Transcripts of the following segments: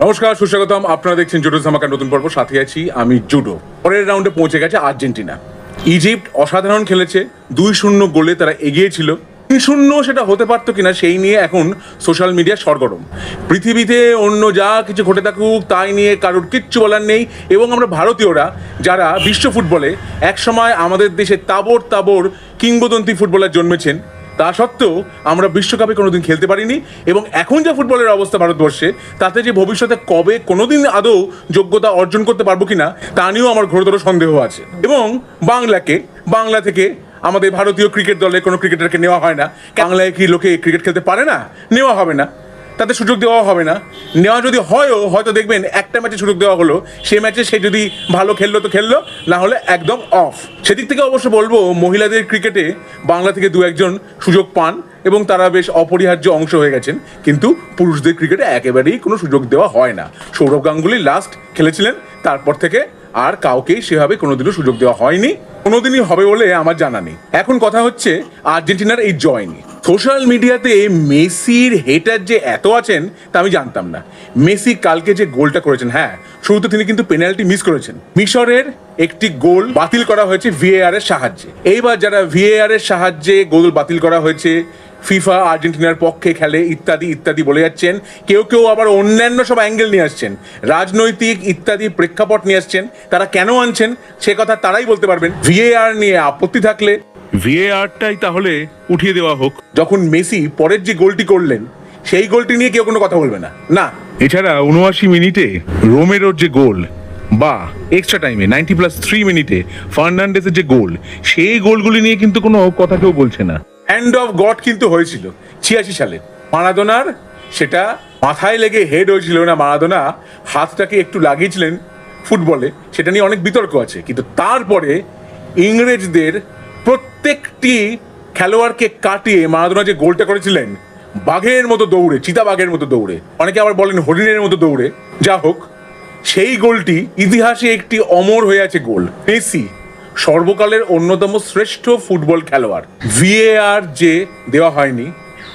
নমস্কার, সুস্বাগতম। আপনারা দেখছেন জুডো ধামাকার নতুন পর্ব। সাথে আছি আমি জুডো। পরের রাউন্ডে পৌঁছে গেছে আর্জেন্টিনা। ইজিপ্ট অসাধারণ খেলেছে, 2-0 গোলে তারা এগিয়েছিল। 3-0 সেটা হতে পারতো কিনা সেই নিয়ে এখন সোশ্যাল মিডিয়া সরগরম। পৃথিবীতে অন্য যা কিছু ঘটে থাকুক তাই নিয়ে কারোর কিচ্ছু বলার নেই। এবং আমরা ভারতীয়রা যারা বিশ্ব ফুটবলে একসময় আমাদের দেশে তাবর তাবর কিংবদন্তি ফুটবলার জন্মেছেন, তা সত্ত্বেও আমরা বিশ্বকাপে কোনোদিন খেলতে পারিনি। এবং এখন যা ফুটবলের অবস্থা ভারতবর্ষে, তাতে যে ভবিষ্যতে কবে কোনোদিন আদৌ যোগ্যতা অর্জন করতে পারবো কিনা তা নিয়েও আমার ঘোরতর সন্দেহ আছে। এবং বাংলা থেকে আমাদের ভারতীয় ক্রিকেট দলে কোনো ক্রিকেটারকে নেওয়া হয় না। বাংলায় কি লোকে ক্রিকেট খেলতে পারে না? নেওয়া হবে না, তাতে সুযোগ দেওয়া হবে না। নেওয়া যদি হয়ও, হয়তো দেখবেন একটা ম্যাচে সুযোগ দেওয়া হলো, সেই ম্যাচে সে যদি ভালো খেললো তো খেললো, না হলে একদম অফ। সেদিক থেকে অবশ্য বলবো, মহিলাদের ক্রিকেটে বাংলা থেকে 2-1 সুযোগ পান এবং তারা বেশ অপরিহার্য অংশ হয়ে গেছেন। কিন্তু পুরুষদের ক্রিকেটে একেবারেই কোনো সুযোগ দেওয়া হয় না। সৌরভ গাঙ্গুলি লাস্ট খেলেছিলেন, তারপর থেকে আর কাউকেই সেভাবে কোনোদিনও সুযোগ দেওয়া হয়নি, কোনোদিনই হবে বলে আমার জানা নেই। এখন কথা হচ্ছে আর্জেন্টিনার এই জয় নিয়ে। সোশ্যাল মিডিয়াতে মেসির হেটার যে এত আছেন তা আমি জানতাম না। মেসি কালকে যে গোলটা করেছেন, হ্যাঁ শুরুতে তিনি কিন্তু পেনাল্টি মিস করেছেন। মিশরের একটি গোল বাতিল করা হয়েছে ভিএআর এর সাহায্যে। এইবার যারা ভিএআর এর সাহায্যে গোল বাতিল করা হয়েছে, ফিফা আর্জেন্টিনার পক্ষে খেলে ইত্যাদি ইত্যাদি বলে যাচ্ছেন। কেউ কেউ আবার অন্যান্য সব অ্যাঙ্গেল নিয়ে আসছেন, রাজনৈতিক ইত্যাদি প্রেক্ষাপট নিয়ে আসছেন। তারা কেন আনছেন সে কথা তারাই বলতে পারবেন। ভিএআর নিয়ে আপত্তি থাকলে ভিএআরটাই তাহলে উঠিয়ে দেওয়া হোক। যখন মেসি পরের যে গোলটি করলেন, সেই গোলটি নিয়ে কেউ কোনো কথা বলবে না। না, এছাড়া 79 মিনিটে রোমেরোর যে গোল, বা এক্সট্রা টাইমে 90+3 মিনিটে ফার্নান্ডেসের যে গোল, সেই গোলগুলি নিয়ে কিন্তু কোনো কথা কেউ বলছে না। হ্যান্ড অফ গড কিন্তু হয়েছিল 86 সালে মারাদোনার, সেটা মাথায় লেগে হেড হয়েছিল না, মারাদোনা হাতটাকে একটু লাগিয়েছিলেন ফুটবলে, সেটা নিয়ে অনেক বিতর্ক আছে। কিন্তু তারপরে ইংরেজদের প্রত্যেকটি খেলোয়াড়কে কাটিয়ে মারাদোনা যে গোলটা করেছিলেন, বাঘের মতো দৌড়ে, চিতাবাঘের মতো দৌড়ে, অনেকে আবার বলেন হরিণের মতো দৌড়ে, যা হোক, সেই গোলটি ইতিহাসে একটি অমর হয়ে আছে গোল। মেসি সর্বকালের অন্যতম শ্রেষ্ঠ ফুটবল খেলোয়াড়। ভিএআর যে দেওয়া হয়নি,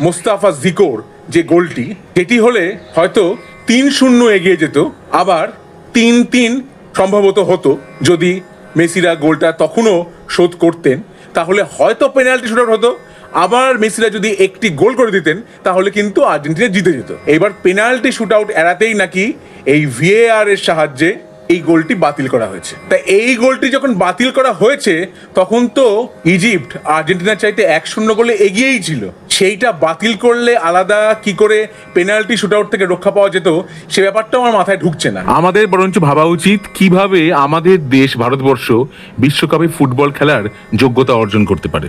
মোস্তাফা জিকোর যে গোলটি, যেটি হলে হয়তো 3-0 এগিয়ে যেত, আবার 3-3 সম্ভবত হতো যদি মেসিরা গোলটা তখনও শোধ করতেন, তাহলে হয়তো পেনাল্টি শুটআউট হতো। আবার মেসিরা যদি একটি গোল করে দিতেন তাহলে কিন্তু আর্জেন্টিনা জিতে যেত। এবার পেনাল্টি শুটআউট এড়াতেই নাকি এই ভিএআর এর সাহায্যে এই গোলটি বাতিল করা হয়েছে। তা এই গোলটি যখন বাতিল করা হয়েছে, তখন তো ইজিপ্ট আর্জেন্টিনার চাইতে 1-0 গোলে এগিয়েই ছিল। সেইটা বাতিল করলে আলাদা কি করে পেনাল্টি শুটআউট থেকে রক্ষা পাওয়া যেত, সে ব্যাপারটা আমার মাথায় ঢুকছে না। আমাদের বরঞ্চ ভাবা উচিত কিভাবে আমাদের দেশ ভারতবর্ষ বিশ্বকাপে ফুটবল খেলার যোগ্যতা অর্জন করতে পারে।